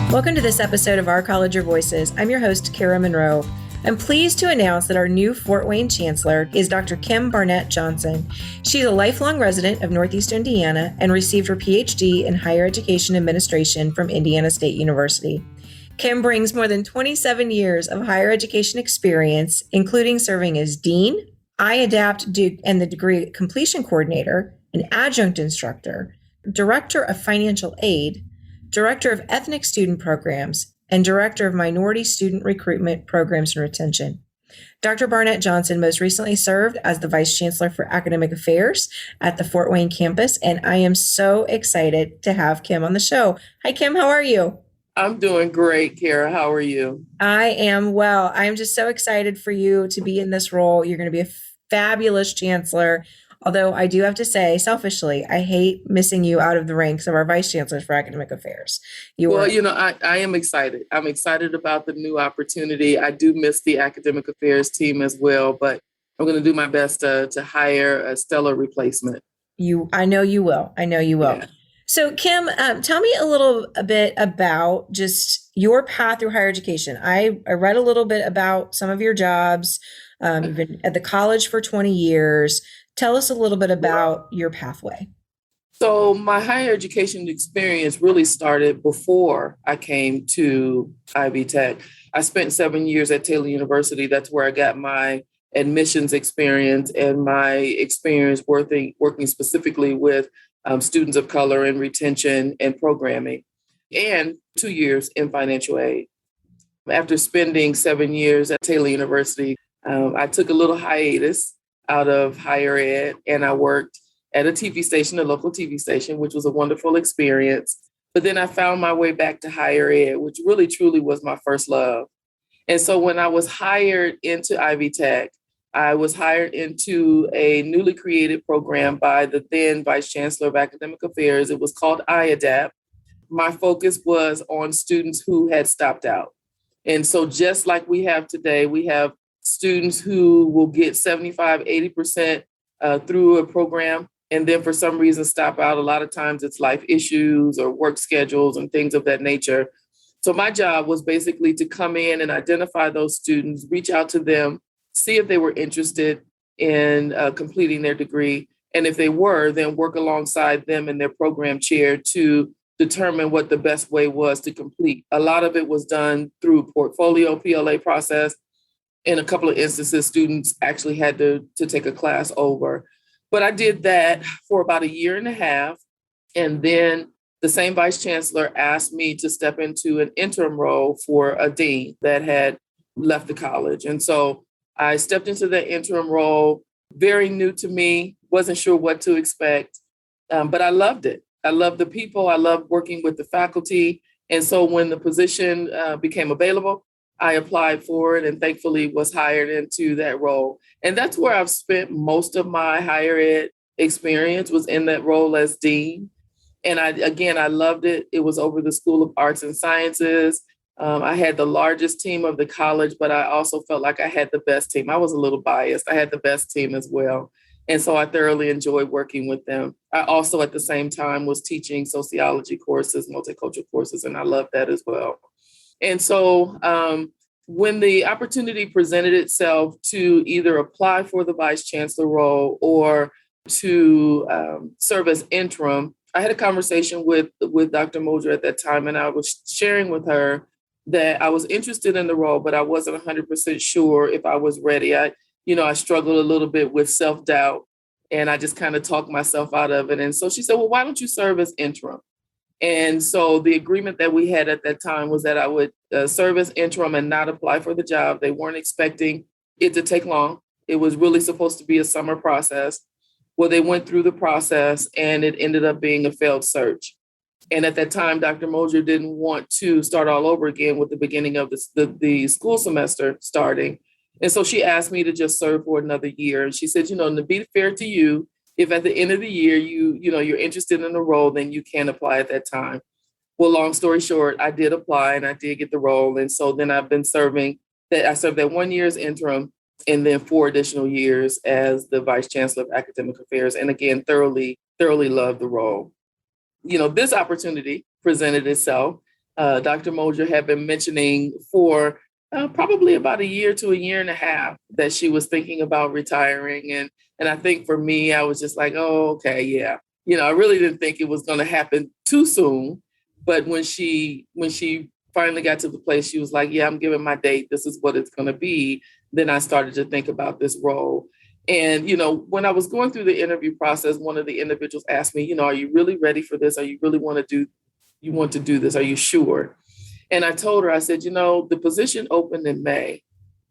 Welcome to this episode of Our College Your Voices. I'm your host, Kara Monroe. I'm pleased to announce that our new Fort Wayne Chancellor is Dr. Kim Barnett-Johnson. She's a lifelong resident of Northeast Indiana and received her PhD in Higher Education Administration from Indiana State University. Kim brings more than 27 years of higher education experience, including serving as Dean, iAdapt and the Degree Completion Coordinator, an adjunct instructor, Director of Financial Aid, Director of Ethnic Student Programs, and Director of Minority Student Recruitment Programs and Retention. Dr. Barnett-Johnson most recently served as the Vice Chancellor for Academic Affairs at the Fort Wayne campus, and I am so excited to have Kim on the show. Hi, Kim. How are you? I'm doing great, Kara. How are you? I am well. I'm just so excited for you to be in this role. You're going to be a fabulous chancellor. Although I do have to say, selfishly, I hate missing you out of the ranks of our vice chancellors for academic affairs. I am excited. I'm excited about the new opportunity. I do miss the academic affairs team as well, but I'm going to do my best to hire a stellar replacement. I know you will. Yeah. So, Kim, tell me a little bit about just your path through higher education. I read a little bit about some of your jobs. You've been at the college for 20 years. Tell us a little bit about your pathway. So my higher education experience really started before I came to Ivy Tech. I spent 7 years at Taylor University. That's where I got my admissions experience and my experience working specifically with students of color in retention and programming, and 2 years in financial aid. After spending 7 years at Taylor University, I took a little hiatus out of higher ed, and I worked at a TV station, a local TV station, which was a wonderful experience. But then I found my way back to higher ed, which really truly was my first love. And so when I was hired into Ivy Tech, I was hired into a newly created program by the then Vice Chancellor of Academic Affairs. It was called iAdapt. My focus was on students who had stopped out. And so just like we have today, we have students who will get 75, 80% through a program, and then for some reason stop out. A lot of times it's life issues or work schedules and things of that nature. So my job was basically to come in and identify those students, reach out to them, see if they were interested in completing their degree. And if they were, then work alongside them and their program chair to determine what the best way was to complete. A lot of it was done through portfolio PLA process. In a couple of instances, students actually had to take a class over. But I did that for about a year and a half. And then the same vice chancellor asked me to step into an interim role for a dean that had left the college. And so I stepped into that interim role, very new to me, wasn't sure what to expect, but I loved it. I loved the people. I loved working with the faculty. And so when the position became available, I applied for it and thankfully was hired into that role. And that's where I've spent most of my higher ed experience, was in that role as dean. And I loved it. It was over the School of Arts and Sciences. I had the largest team of the college, but I also felt like I had the best team. I was a little biased. I had the best team as well. And so I thoroughly enjoyed working with them. I also, at the same time, was teaching sociology courses, multicultural courses, and I loved that as well. And so when the opportunity presented itself to either apply for the vice chancellor role or to serve as interim, I had a conversation with Dr. Moser at that time, and I was sharing with her that I was interested in the role, but I wasn't 100% sure if I was ready. I struggled a little bit with self-doubt, and I just kind of talked myself out of it. And so she said, well, why don't you serve as interim? And so the agreement that we had at that time was that I would serve as interim and not apply for the job. They weren't expecting it to take long. It was really supposed to be a summer process. Well, they went through the process and it ended up being a failed search. And at that time, Dr. Moser didn't want to start all over again with the beginning of the school semester starting. And so she asked me to just serve for another year. And she said, to be fair to you, if at the end of the year, you're interested in the role, then you can apply at that time. Well, long story short, I did apply and I did get the role. And so then I've been I served that 1 year as interim and then 4 additional years as the Vice Chancellor of Academic Affairs. And again, thoroughly loved the role. This opportunity presented itself. Dr. Moser had been mentioning for probably about a year to a year and a half that she was thinking about retiring. And I think for me, I was just like, oh, okay, yeah. I really didn't think it was going to happen too soon. But when she finally got to the place, she was like, yeah, I'm giving my date. This is what it's going to be. Then I started to think about this role. And, when I was going through the interview process, one of the individuals asked me, are you really ready for this? Are you really want to do this? Are you sure? And I told her, I said, the position opened in May.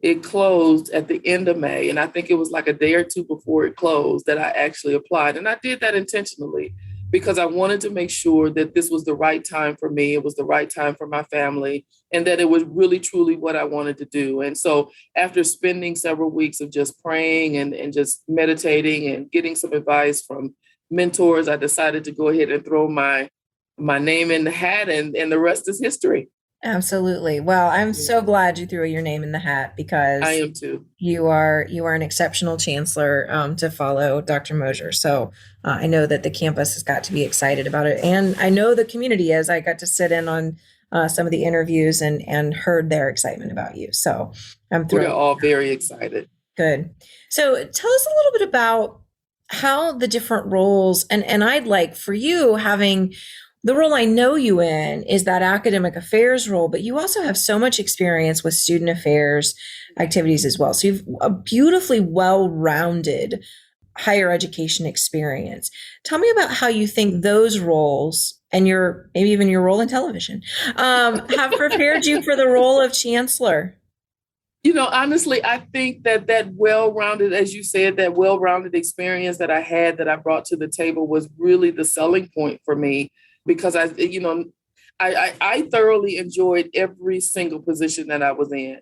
It closed at the end of May. And I think it was like a day or two before it closed that I actually applied. And I did that intentionally because I wanted to make sure that this was the right time for me. It was the right time for my family, and that it was really, truly what I wanted to do. And so after spending several weeks of just praying and just meditating and getting some advice from mentors, I decided to go ahead and throw my name in the hat, and the rest is history. Absolutely. Well, I'm so glad you threw your name in the hat because I am too. You are an exceptional chancellor to follow, Dr. Moser. So I know that the campus has got to be excited about it, and I know the community is. I got to sit in on some of the interviews and heard their excitement about you. So I'm thrilled. We're all very excited. Good. So tell us a little bit about how the different roles, and I'd like for you having. The role I know you in is that academic affairs role, but you also have so much experience with student affairs activities as well. So you've a beautifully well-rounded higher education experience. Tell me about how you think those roles and maybe even your role in television have prepared you for the role of chancellor. Honestly, I think that well-rounded, as you said, that well-rounded experience that I had that I brought to the table was really the selling point for me. Because I thoroughly enjoyed every single position that I was in.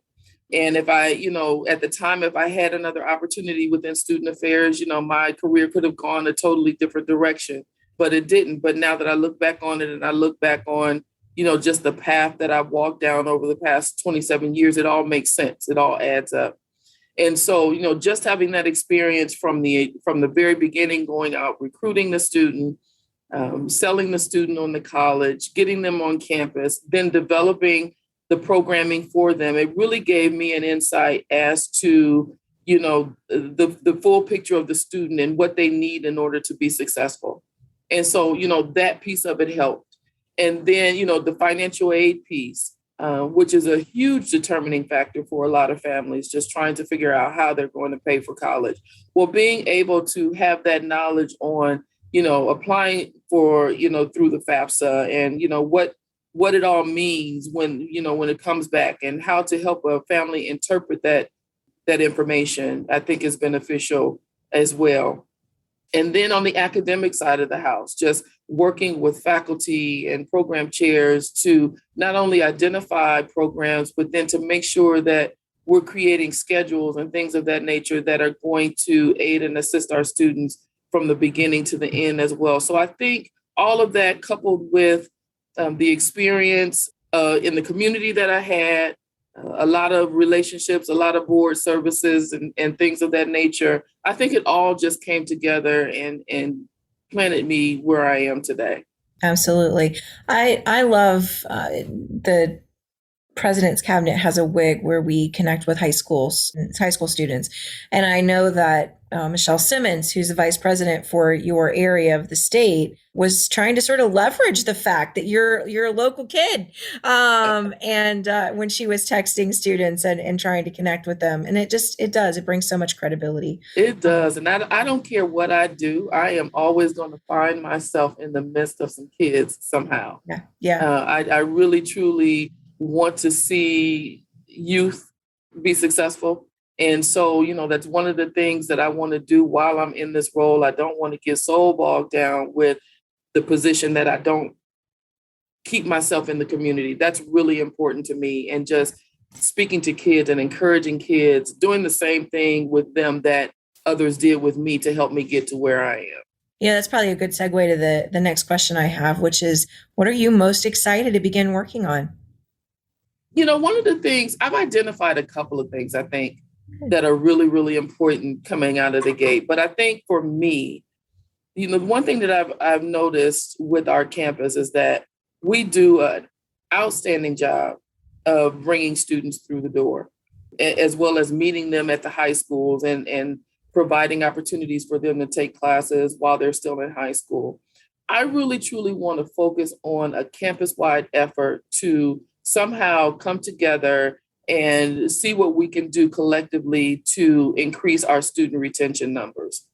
And if at the time, if I had another opportunity within student affairs, my career could have gone a totally different direction, but it didn't. But now that I look back on it and I look back on, just the path that I've walked down over the past 27 years, it all makes sense. It all adds up. And so, just having that experience from the very beginning, going out, recruiting the student, selling the student on the college, getting them on campus, then developing the programming for them. It really gave me an insight as to, the full picture of the student and what they need in order to be successful. And so, that piece of it helped. And then, the financial aid piece, which is a huge determining factor for a lot of families, just trying to figure out how they're going to pay for college. Well, being able to have that knowledge on applying for, through the FAFSA and, what it all means when it comes back and how to help a family interpret that information, I think is beneficial as well. And then on the academic side of the house, just working with faculty and program chairs to not only identify programs, but then to make sure that we're creating schedules and things of that nature that are going to aid and assist our students from the beginning to the end as well. So I think all of that coupled with the experience in the community that I had, a lot of relationships, a lot of board services and things of that nature, I think it all just came together and planted me where I am today. Absolutely. I love the President's Cabinet has a WIG where we connect with high school students. And I know that Michelle Simmons, who's the vice president for your area of the state, was trying to sort of leverage the fact that you're a local kid. And when she was texting students and trying to connect with them, and it brings so much credibility. It does. And I don't care what I do. I am always going to find myself in the midst of some kids somehow. Yeah. I really, truly want to see youth be successful. And so, that's one of the things that I want to do while I'm in this role. I don't want to get so bogged down with the position that I don't keep myself in the community. That's really important to me. And just speaking to kids and encouraging kids, doing the same thing with them that others did with me to help me get to where I am. Yeah, that's probably a good segue to the next question I have, which is, what are you most excited to begin working on? One of the things, I've identified a couple of things, I think, that are really, really important coming out of the gate. But I think for me, one thing that I've noticed with our campus is that we do outstanding job of bringing students through the door, as well as meeting them at the high schools and providing opportunities for them to take classes while they're still in high school. I really, truly want to focus on a campus-wide effort to somehow come together and see what we can do collectively to increase our student retention numbers.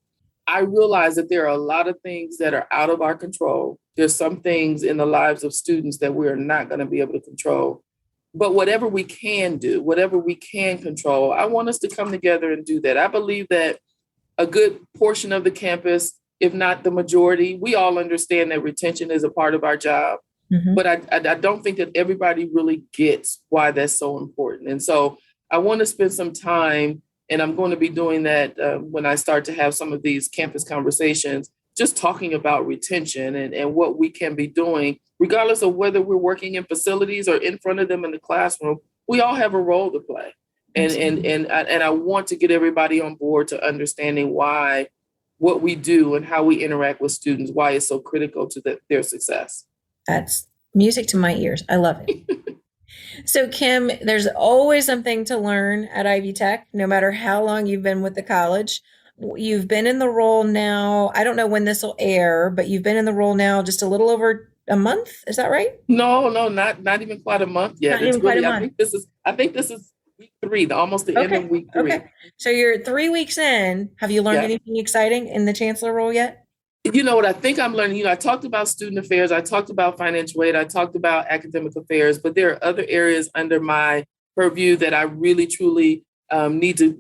I realize that there are a lot of things that are out of our control. There's some things in the lives of students that we're not going to be able to control. But whatever we can do, whatever we can control, I want us to come together and do that. I believe that a good portion of the campus, if not the majority, we all understand that retention is a part of our job. Mm-hmm. But I don't think that everybody really gets why that's so important. And so I want to spend some time, and I'm going to be doing that when I start to have some of these campus conversations, just talking about retention and what we can be doing, regardless of whether we're working in facilities or in front of them in the classroom. We all have a role to play. And I want to get everybody on board to understanding why what we do and how we interact with students, why it's so critical to their success. That's music to my ears. I love it. So, Kim, there's always something to learn at Ivy Tech, no matter how long you've been with the college. You've been in the role now, I don't know when this will air, but you've been in the role now just a little over a month. Is that right? No, not even quite a month yet. Not even quite a month. I think this is week 3, almost the end of week 3. Okay. So you're 3 weeks in. Have you learned anything exciting in the chancellor role yet? You know what I think I'm learning? I talked about student affairs. I talked about financial aid. I talked about academic affairs, but there are other areas under my purview that I really, truly need to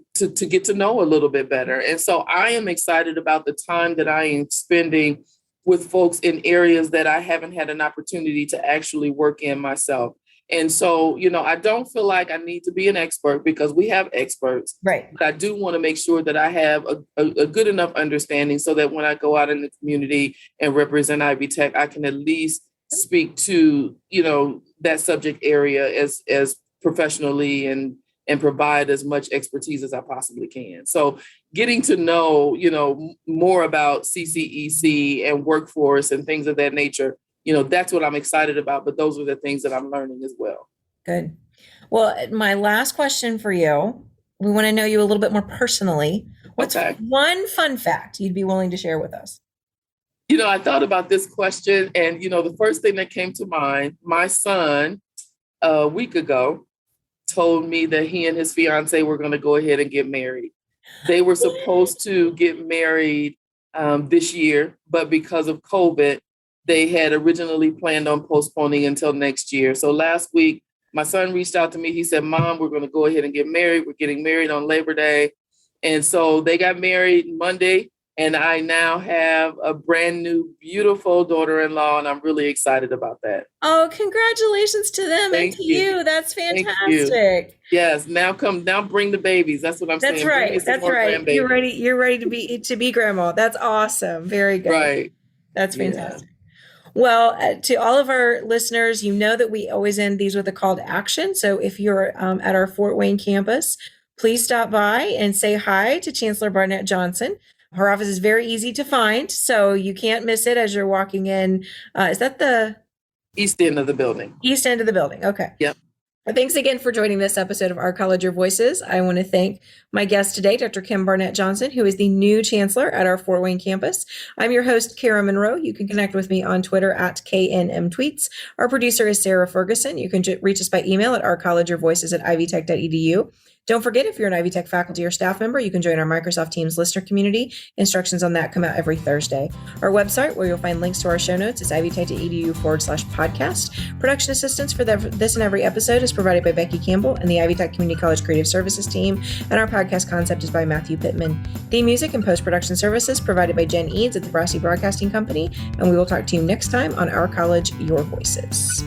get to know a little bit better. And so I am excited about the time that I am spending with folks in areas that I haven't had an opportunity to actually work in myself. And so, I don't feel like I need to be an expert because we have experts. Right. But I do want to make sure that I have a good enough understanding so that when I go out in the community and represent Ivy Tech, I can at least speak to, that subject area as professionally and provide as much expertise as I possibly can. So getting to know, more about CCEC and workforce and things of that nature, that's what I'm excited about. But those are the things that I'm learning as well. Good. Well, my last question for you, we want to know you a little bit more personally. What's one fun fact you'd be willing to share with us? I thought about this question and, the first thing that came to mind, my son a week ago told me that he and his fiance were going to go ahead and get married. They were supposed to get married this year, but because of COVID, they had originally planned on postponing until next year. So last week, my son reached out to me. He said, Mom, we're going to go ahead and get married. We're getting married on Labor Day. And so they got married Monday. And I now have a brand new, beautiful daughter-in-law. And I'm really excited about that. Oh, congratulations to them and to you. That's fantastic. Yes. Now bring the babies. That's what I'm saying. That's right. You're ready to be grandma. That's awesome. Very good. Right. That's fantastic. Yeah. Well, to all of our listeners, you know that we always end these with a call to action. So if you're at our Fort Wayne campus, please stop by and say hi to Chancellor Barnett-Johnson. Her office is very easy to find, so you can't miss it as you're walking in. Is that the east end of the building? East end of the building. Okay. Yep. Thanks again for joining this episode of Our College, Your Voices. I want to thank my guest today, Dr. Kim Barnett-Johnson, who is the new chancellor at our Fort Wayne campus. I'm your host, Kara Monroe. You can connect with me on Twitter at KNMTweets. Our producer is Sarah Ferguson. You can reach us by email at ourcollegeyourvoices@ivytech.edu. Don't forget, if you're an Ivy Tech faculty or staff member, you can join our Microsoft Teams listener community. Instructions on that come out every Thursday. Our website, where you'll find links to our show notes, is ivytech.edu/podcast. Production assistance for this and every episode is provided by Becky Campbell and the Ivy Tech Community College Creative Services team, and our podcast concept is by Matthew Pittman. Theme music and post-production services provided by Jen Eads at the Brassy Broadcasting Company, and we will talk to you next time on Our College, Your Voices.